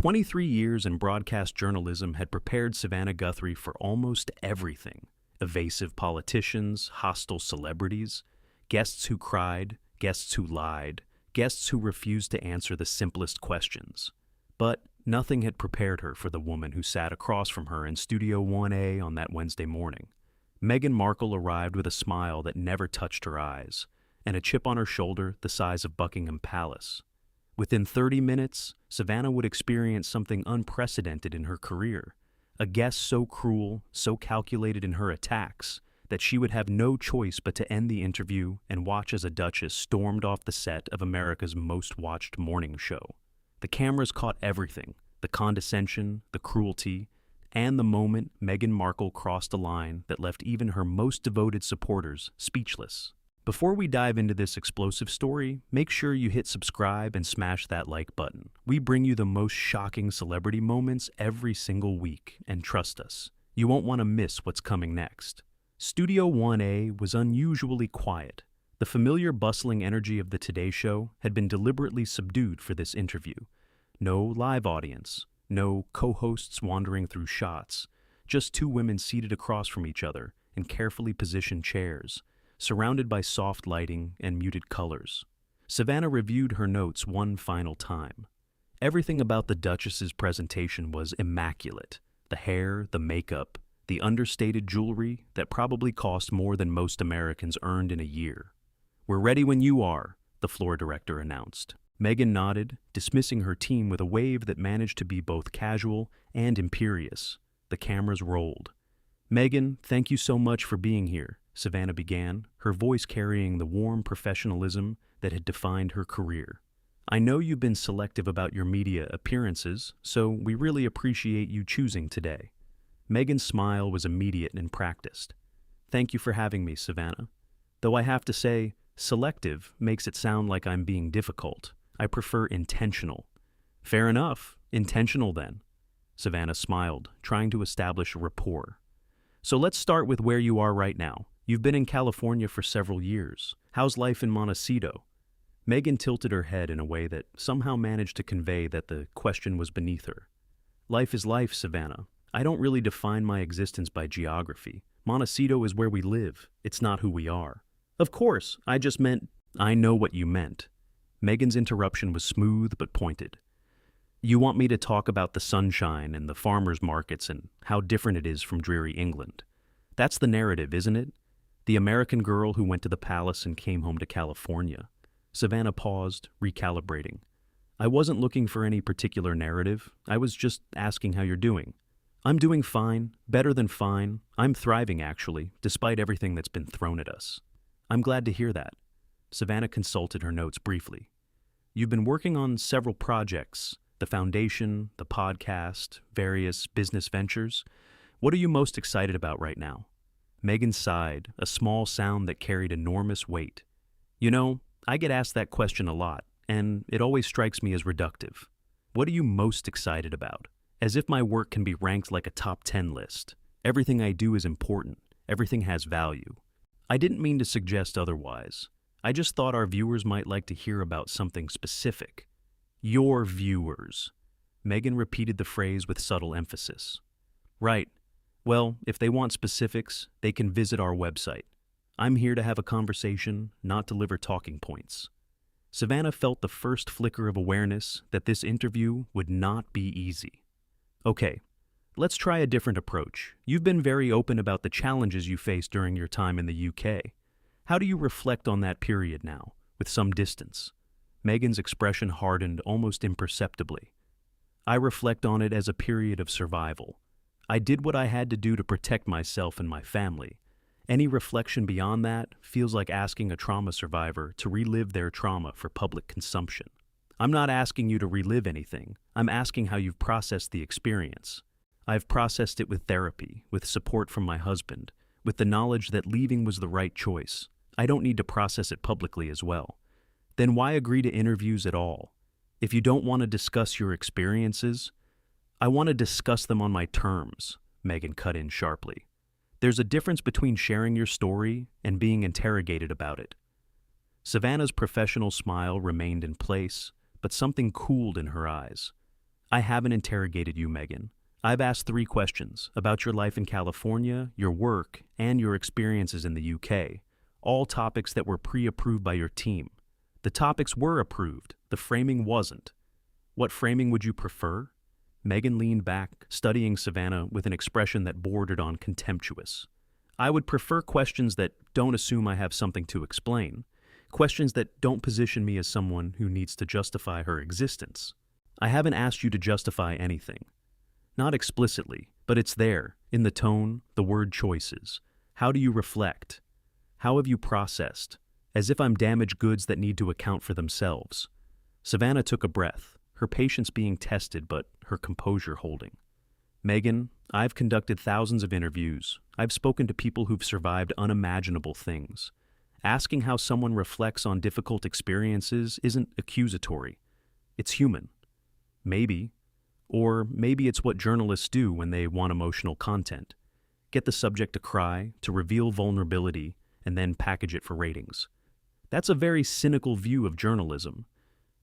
23 years in broadcast journalism had prepared Savannah Guthrie for almost everything. Evasive politicians, hostile celebrities, guests who cried, guests who lied, guests who refused to answer the simplest questions. But nothing had prepared her for the woman who sat across from her in Studio 1A on that Wednesday morning. Meghan Markle arrived with a smile that never touched her eyes, and a chip on her shoulder the size of Buckingham Palace. Within 30 minutes, Savannah would experience something unprecedented in her career. A guest so cruel, so calculated in her attacks, that she would have no choice but to end the interview and watch as a duchess stormed off the set of America's most watched morning show. The cameras caught everything, the condescension, the cruelty, and the moment Meghan Markle crossed a line that left even her most devoted supporters speechless. Before we dive into this explosive story, make sure you hit subscribe and smash that like button. We bring you the most shocking celebrity moments every single week, and trust us, you won't want to miss what's coming next. Studio 1A was unusually quiet. The familiar bustling energy of the Today Show had been deliberately subdued for this interview. No live audience, no co-hosts wandering through shots, just two women seated across from each other in carefully positioned chairs, surrounded by soft lighting and muted colors. Savannah reviewed her notes one final time. Everything about the Duchess's presentation was immaculate. The hair, the makeup, the understated jewelry that probably cost more than most Americans earned in a year. "We're ready when you are," the floor director announced. Meghan nodded, dismissing her team with a wave that managed to be both casual and imperious. The cameras rolled. "Meghan, thank you so much for being here," Savannah began, her voice carrying the warm professionalism that had defined her career. "I know you've been selective about your media appearances, so we really appreciate you choosing today." Meghan's smile was immediate and practiced. "Thank you for having me, Savannah. Though I have to say, selective makes it sound like I'm being difficult. I prefer intentional." "Fair enough. Intentional then." Savannah smiled, trying to establish a rapport. "So let's start with where you are right now. You've been in California for several years. How's life in Montecito?" Meghan tilted her head in a way that somehow managed to convey that the question was beneath her. "Life is life, Savannah. I don't really define my existence by geography. Montecito is where we live. It's not who we are." "Of course, I just meant—" "I know what you meant." Meghan's interruption was smooth but pointed. "You want me to talk about the sunshine and the farmers' markets and how different it is from dreary England. That's the narrative, isn't it? The American girl who went to the palace and came home to California." Savannah paused, recalibrating. "I wasn't looking for any particular narrative. I was just asking how you're doing." "I'm doing fine, better than fine. I'm thriving, actually, despite everything that's been thrown at us." "I'm glad to hear that." Savannah consulted her notes briefly. "You've been working on several projects, the foundation, the podcast, various business ventures. What are you most excited about right now?" Meghan sighed, a small sound that carried enormous weight. "You know, I get asked that question a lot, and it always strikes me as reductive. What are you most excited about? As if my work can be ranked like a top 10 list. Everything I do is important. Everything has value." "I didn't mean to suggest otherwise. I just thought our viewers might like to hear about something specific." "Your viewers." Meghan repeated the phrase with subtle emphasis. "Right. Well, if they want specifics, they can visit our website. I'm here to have a conversation, not deliver talking points." Savannah felt the first flicker of awareness that this interview would not be easy. "Okay, let's try a different approach. You've been very open about the challenges you faced during your time in the UK. How do you reflect on that period now, with some distance?" Meghan's expression hardened almost imperceptibly. "I reflect on it as a period of survival. I did what I had to do to protect myself and my family. Any reflection beyond that feels like asking a trauma survivor to relive their trauma for public consumption." "I'm not asking you to relive anything. I'm asking how you've processed the experience." "I've processed it with therapy, with support from my husband, with the knowledge that leaving was the right choice. I don't need to process it publicly as well." "Then why agree to interviews at all? If you don't want to discuss your experiences—" "I want to discuss them on my terms," Meghan cut in sharply. "There's a difference between sharing your story and being interrogated about it." Savannah's professional smile remained in place, but something cooled in her eyes. I haven't interrogated you, Meghan. I've asked 3 questions about your life in California, your work, and your experiences in the UK, all topics that were pre-approved by your team. The topics were approved, the framing wasn't. What framing would you prefer? Meghan leaned back, studying Savannah with an expression that bordered on contemptuous. I would prefer questions that don't assume I have something to explain, questions that don't position me as someone who needs to justify her existence. I haven't asked you to justify anything. Not explicitly, but it's there, in the tone, the word choices. How do you reflect? How have you processed? As if I'm damaged goods that need to account for themselves. Savannah took a breath, her patience being tested but her composure holding. Meghan, I've conducted thousands of interviews. I've spoken to people who've survived unimaginable things. Asking how someone reflects on difficult experiences isn't accusatory. It's human. Maybe. Or maybe it's what journalists do when they want emotional content. Get the subject to cry, to reveal vulnerability, and then package it for ratings. That's a very cynical view of journalism.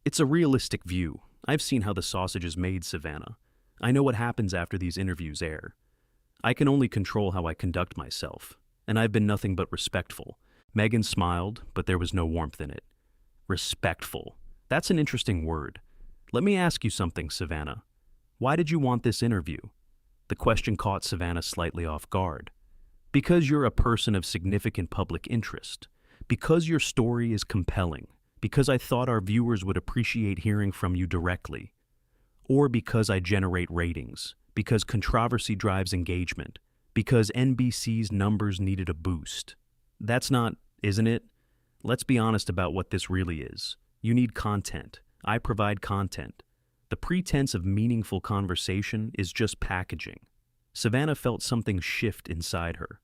It's a realistic view. I've seen how the sausage is made, Savannah. I know what happens after these interviews air. I can only control how I conduct myself, and I've been nothing but respectful. Meghan smiled, but there was no warmth in it. Respectful. That's an interesting word. Let me ask you something, Savannah. Why did you want this interview? The question caught Savannah slightly off guard. Because you're a person of significant public interest. Because your story is compelling. Because I thought our viewers would appreciate hearing from you directly. Or because I generate ratings. Because controversy drives engagement. Because NBC's numbers needed a boost. That's not, isn't it? Let's be honest about what this really is. You need content. I provide content. The pretense of meaningful conversation is just packaging. Savannah felt something shift inside her.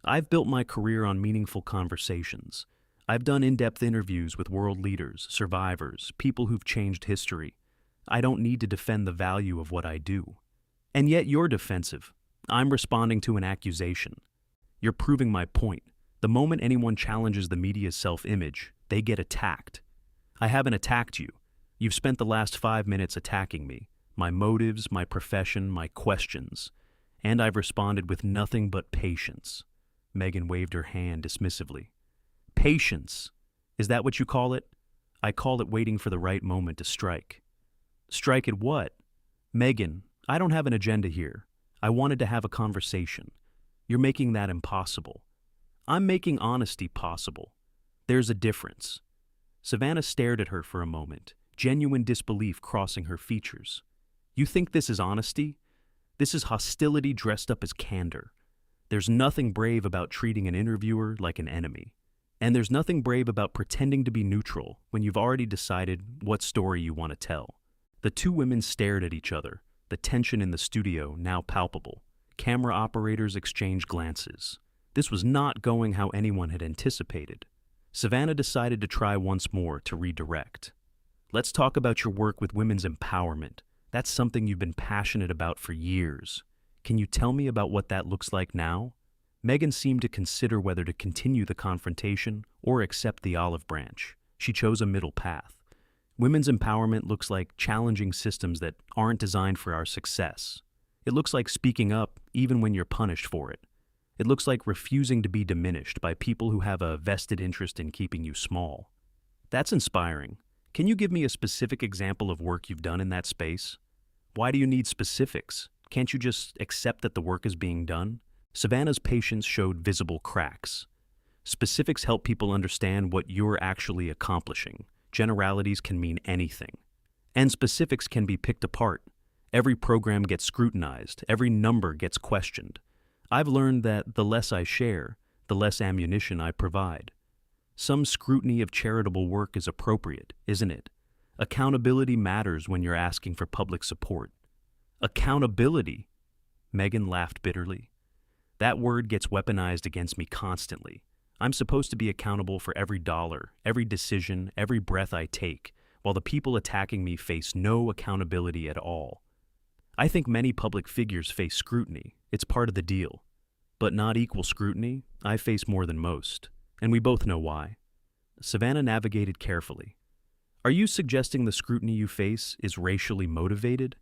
I've built my career on meaningful conversations. I've done in-depth interviews with world leaders, survivors, people who've changed history. I don't need to defend the value of what I do. And yet you're defensive. I'm responding to an accusation. You're proving my point. The moment anyone challenges the media's self-image, they get attacked. I haven't attacked you. You've spent the last 5 minutes attacking me, my motives, my profession, my questions, and I've responded with nothing but patience. Meghan waved her hand dismissively. Patience. Is that what you call it? I call it waiting for the right moment to strike. Strike at what? Meghan, I don't have an agenda here. I wanted to have a conversation. You're making that impossible. I'm making honesty possible. There's a difference. Savannah stared at her for a moment, genuine disbelief crossing her features. You think this is honesty? This is hostility dressed up as candor. There's nothing brave about treating an interviewer like an enemy. And there's nothing brave about pretending to be neutral when you've already decided what story you want to tell. The 2 women stared at each other, the tension in the studio now palpable. Camera operators exchanged glances. This was not going how anyone had anticipated. Savannah decided to try once more to redirect. Let's talk about your work with women's empowerment. That's something you've been passionate about for years. Can you tell me about what that looks like now? Meghan seemed to consider whether to continue the confrontation or accept the olive branch. She chose a middle path. Women's empowerment looks like challenging systems that aren't designed for our success. It looks like speaking up even when you're punished for it. It looks like refusing to be diminished by people who have a vested interest in keeping you small. That's inspiring. Can you give me a specific example of work you've done in that space? Why do you need specifics? Can't you just accept that the work is being done? Savannah's patience showed visible cracks. Specifics help people understand what you're actually accomplishing. Generalities can mean anything. And specifics can be picked apart. Every program gets scrutinized. Every number gets questioned. I've learned that the less I share, the less ammunition I provide. Some scrutiny of charitable work is appropriate, isn't it? Accountability matters when you're asking for public support. Accountability? Meghan laughed bitterly. That word gets weaponized against me constantly. I'm supposed to be accountable for every dollar, every decision, every breath I take, while the people attacking me face no accountability at all. I think many public figures face scrutiny. It's part of the deal. But not equal scrutiny, I face more than most. And we both know why. Savannah navigated carefully. Are you suggesting the scrutiny you face is racially motivated?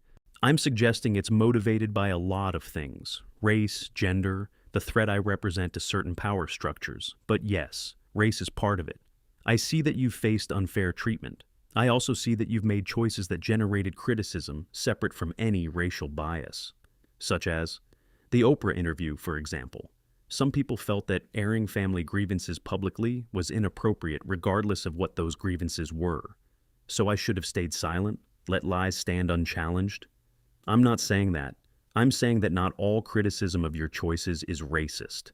I'm suggesting it's motivated by a lot of things: race, gender, the threat I represent to certain power structures. But yes, race is part of it. I see that you've faced unfair treatment. I also see that you've made choices that generated criticism separate from any racial bias, such as the Oprah interview, for example. Some people felt that airing family grievances publicly was inappropriate regardless of what those grievances were. So I should have stayed silent, let lies stand unchallenged? I'm not saying that. I'm saying that not all criticism of your choices is racist.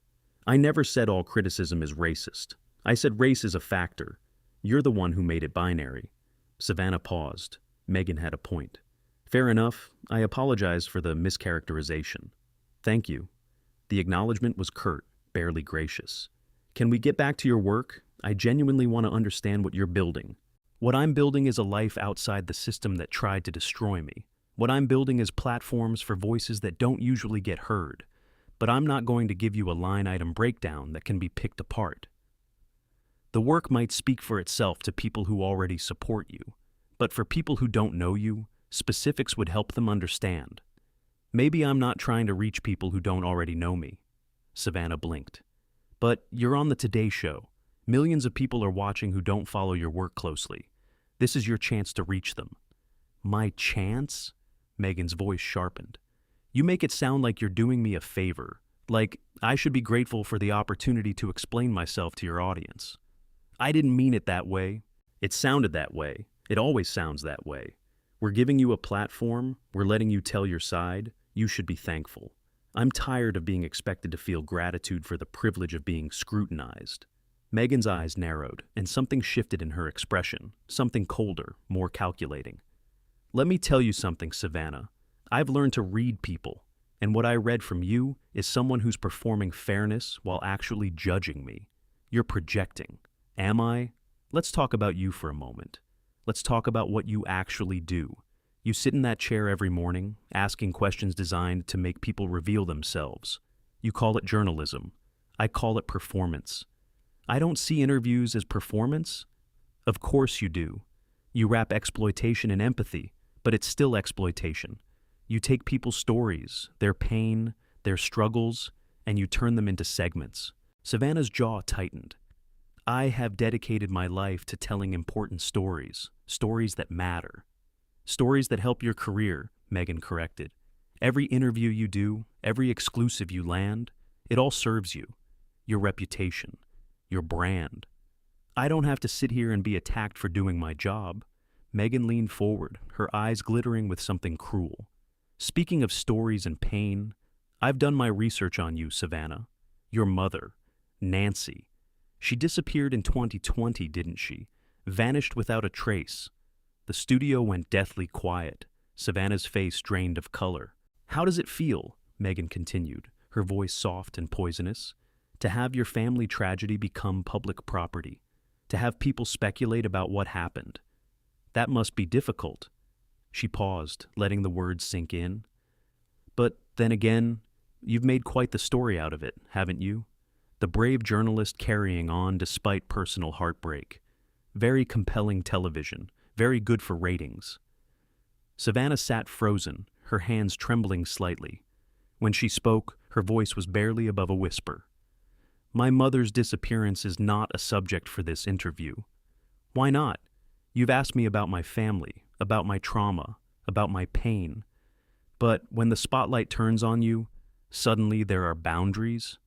I never said all criticism is racist. I said race is a factor. You're the one who made it binary. Savannah paused. Meghan had a point. Fair enough. I apologize for the mischaracterization. Thank you. The acknowledgement was curt, barely gracious. Can we get back to your work? I genuinely want to understand what you're building. What I'm building is a life outside the system that tried to destroy me. What I'm building is platforms for voices that don't usually get heard. But I'm not going to give you a line-item breakdown that can be picked apart. The work might speak for itself to people who already support you, but for people who don't know you, specifics would help them understand. Maybe I'm not trying to reach people who don't already know me. Savannah blinked. But you're on the Today Show. Millions of people are watching who don't follow your work closely. This is your chance to reach them. My chance? Meghan's voice sharpened. You make it sound like you're doing me a favor, like I should be grateful for the opportunity to explain myself to your audience. I didn't mean it that way. It sounded that way. It always sounds that way. We're giving you a platform. We're letting you tell your side. You should be thankful. I'm tired of being expected to feel gratitude for the privilege of being scrutinized. Meghan's eyes narrowed, and something shifted in her expression, something colder, more calculating. Let me tell you something, Savannah. I've learned to read people, and what I read from you is someone who's performing fairness while actually judging me. You're projecting. Am I? Let's talk about you for a moment. Let's talk about what you actually do. You sit in that chair every morning, asking questions designed to make people reveal themselves. You call it journalism. I call it performance. I don't see interviews as performance. Of course you do. You wrap exploitation in empathy, but it's still exploitation. You take people's stories, their pain, their struggles, and you turn them into segments. Savannah's jaw tightened. I have dedicated my life to telling important stories, stories that matter. Stories that help your career, Meghan corrected. Every interview you do, every exclusive you land, it all serves you. Your reputation, your brand. I don't have to sit here and be attacked for doing my job. Meghan leaned forward, her eyes glittering with something cruel. Speaking of stories and pain, I've done my research on you, Savannah. Your mother, Nancy. She disappeared in 2020, didn't she? Vanished without a trace. The studio went deathly quiet. Savannah's face drained of color. How does it feel, Meghan continued, her voice soft and poisonous, to have your family tragedy become public property, to have people speculate about what happened? That must be difficult. She paused, letting the words sink in. But then again, you've made quite the story out of it, haven't you? The brave journalist carrying on despite personal heartbreak. Very compelling television, very good for ratings. Savannah sat frozen, her hands trembling slightly. When she spoke, her voice was barely above a whisper. My mother's disappearance is not a subject for this interview. Why not? You've asked me about my family, about my trauma, about my pain. But when the spotlight turns on you, suddenly there are boundaries.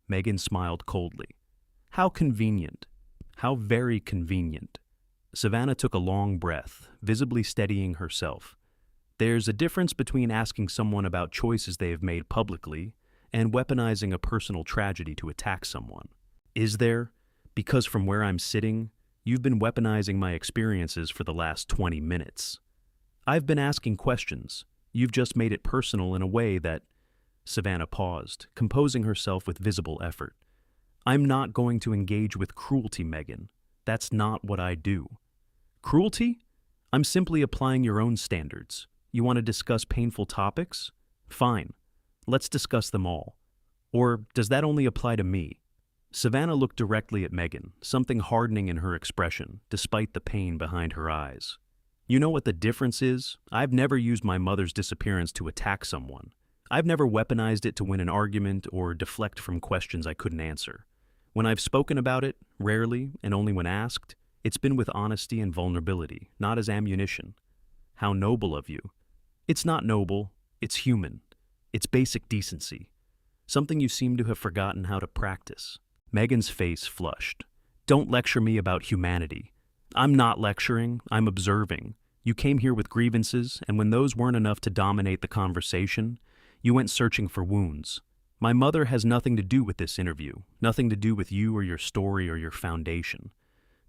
Meghan smiled coldly. How convenient. How very convenient. Savannah took a long breath, visibly steadying herself. There's a difference between asking someone about choices they have made publicly and weaponizing a personal tragedy to attack someone. Is there? Because from where I'm sitting, you've been weaponizing my experiences for the last 20 minutes. I've been asking questions. You've just made it personal in a way that... Savannah paused, composing herself with visible effort. I'm not going to engage with cruelty, Meghan. That's not what I do. Cruelty? I'm simply applying your own standards. You want to discuss painful topics? Fine. Let's discuss them all. Or does that only apply to me? Savannah looked directly at Meghan, something hardening in her expression, despite the pain behind her eyes. You know what the difference is? I've never used my mother's disappearance to attack someone. I've never weaponized it to win an argument or deflect from questions I couldn't answer. When I've spoken about it, rarely and only when asked, it's been with honesty and vulnerability, not as ammunition. How noble of you. It's not noble, it's human. It's basic decency. Something you seem to have forgotten how to practice. Meghan's face flushed. Don't lecture me about humanity. I'm not lecturing, I'm observing. You came here with grievances, and when those weren't enough to dominate the conversation, you went searching for wounds. My mother has nothing to do with this interview, nothing to do with you or your story or your foundation.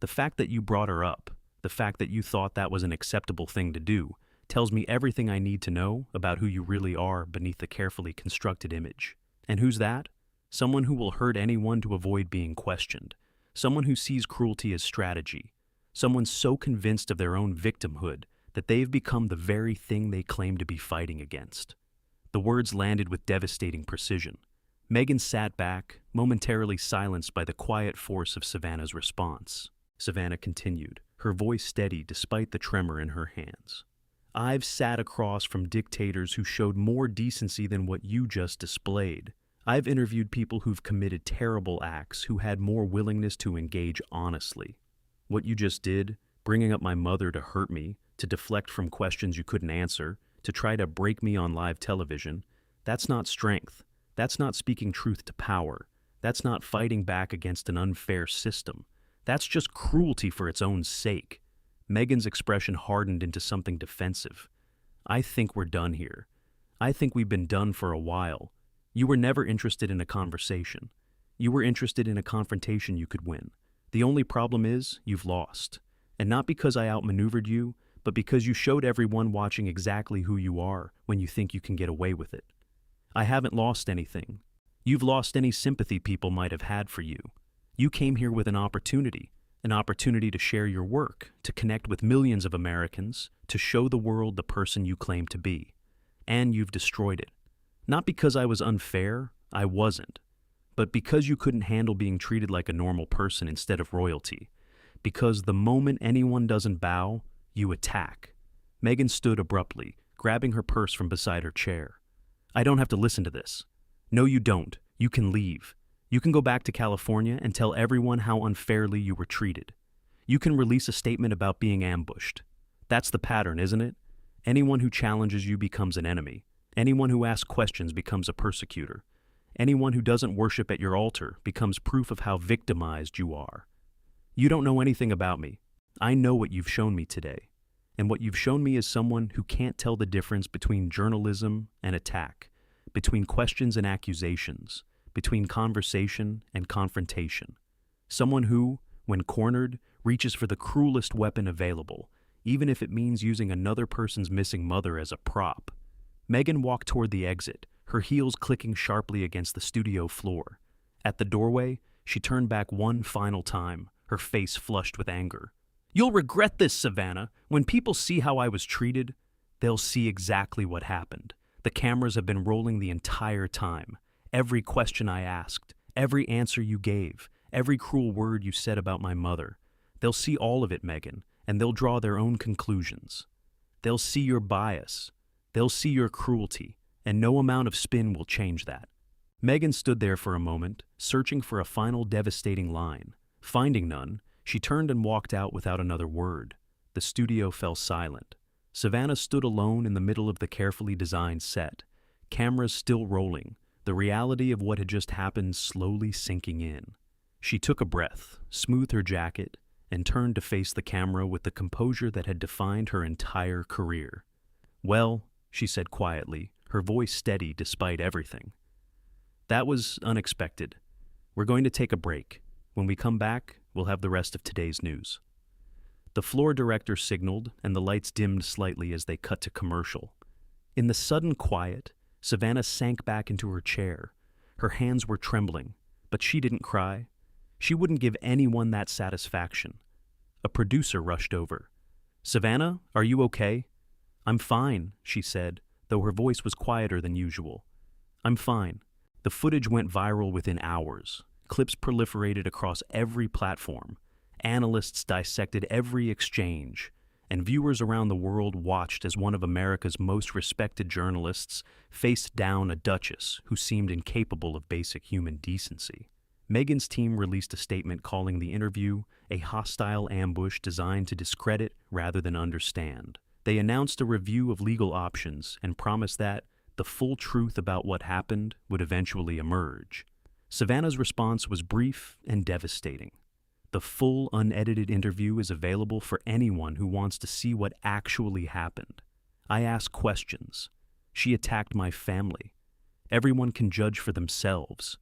The fact that you brought her up, the fact that you thought that was an acceptable thing to do, tells me everything I need to know about who you really are beneath the carefully constructed image. And who's that? Someone who will hurt anyone to avoid being questioned. Someone who sees cruelty as strategy. Someone so convinced of their own victimhood that they've become the very thing they claim to be fighting against. The words landed with devastating precision. Meghan sat back, momentarily silenced by the quiet force of Savannah's response. Savannah continued, her voice steady despite the tremor in her hands. I've sat across from dictators who showed more decency than what you just displayed. I've interviewed people who've committed terrible acts who had more willingness to engage honestly. What you just did, bringing up my mother to hurt me, to deflect from questions you couldn't answer, to try to break me on live television, that's not strength. That's not speaking truth to power. That's not fighting back against an unfair system. That's just cruelty for its own sake. Meghan's expression hardened into something defensive. I think we're done here. I think we've been done for a while. You were never interested in a conversation. You were interested in a confrontation you could win. The only problem is you've lost. And not because I outmaneuvered you, but because you showed everyone watching exactly who you are when you think you can get away with it. I haven't lost anything. You've lost any sympathy people might have had for you. You came here with an opportunity to share your work, to connect with millions of Americans, to show the world the person you claim to be. And you've destroyed it. Not because I was unfair, I wasn't, but because you couldn't handle being treated like a normal person instead of royalty. Because the moment anyone doesn't bow, you attack. Meghan stood abruptly, grabbing her purse from beside her chair. I don't have to listen to this. No, you don't. You can leave. You can go back to California and tell everyone how unfairly you were treated. You can release a statement about being ambushed. That's the pattern, isn't it? Anyone who challenges you becomes an enemy. Anyone who asks questions becomes a persecutor. Anyone who doesn't worship at your altar becomes proof of how victimized you are. You don't know anything about me. I know what you've shown me today. And what you've shown me is someone who can't tell the difference between journalism and attack, between questions and accusations, between conversation and confrontation. Someone who, when cornered, reaches for the cruelest weapon available, even if it means using another person's missing mother as a prop. Meghan walked toward the exit, her heels clicking sharply against the studio floor. At the doorway, she turned back one final time, her face flushed with anger. You'll regret this, Savannah. When people see how I was treated, they'll see exactly what happened. The cameras have been rolling the entire time. Every question I asked, every answer you gave, every cruel word you said about my mother. They'll see all of it, Meghan, and they'll draw their own conclusions. They'll see your bias. They'll see your cruelty, and no amount of spin will change that. Meghan stood there for a moment, searching for a final devastating line. Finding none, she turned and walked out without another word. The studio fell silent. Savannah stood alone in the middle of the carefully designed set, cameras still rolling, the reality of what had just happened slowly sinking in. She took a breath, smoothed her jacket, and turned to face the camera with the composure that had defined her entire career. Well, she said quietly, her voice steady despite everything. That was unexpected. We're going to take a break. When we come back, we'll have the rest of today's news. The floor director signaled, and the lights dimmed slightly as they cut to commercial. In the sudden quiet, Savannah sank back into her chair. Her hands were trembling, but she didn't cry. She wouldn't give anyone that satisfaction. A producer rushed over. Savannah, are you okay? I'm fine, she said, though her voice was quieter than usual. I'm fine. The footage went viral within hours. Clips proliferated across every platform. Analysts dissected every exchange. and viewers around the world watched as one of America's most respected journalists faced down a duchess who seemed incapable of basic human decency. Meghan's team released a statement calling the interview a hostile ambush designed to discredit rather than understand. They announced a review of legal options and promised that the full truth about what happened would eventually emerge. Savannah's response was brief and devastating. The full, unedited interview is available for anyone who wants to see what actually happened. I asked questions. She attacked my family. Everyone can judge for themselves.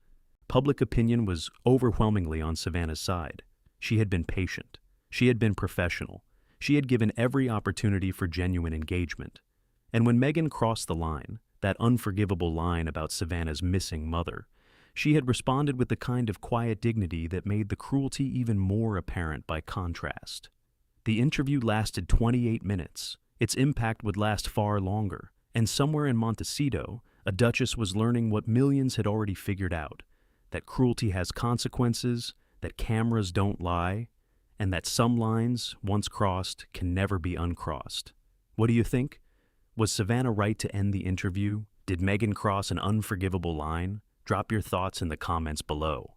Public opinion was overwhelmingly on Savannah's side. She had been patient. She had been professional. She had given every opportunity for genuine engagement. And when Meghan crossed the line, that unforgivable line about Savannah's missing mother, she had responded with the kind of quiet dignity that made the cruelty even more apparent by contrast. The interview lasted 28 minutes. Its impact would last far longer, and somewhere in Montecito, a duchess was learning what millions had already figured out: that cruelty has consequences, that cameras don't lie, and that some lines, once crossed, can never be uncrossed. What do you think? Was Savannah right to end the interview? Did Meghan cross an unforgivable line? Drop your thoughts in the comments below.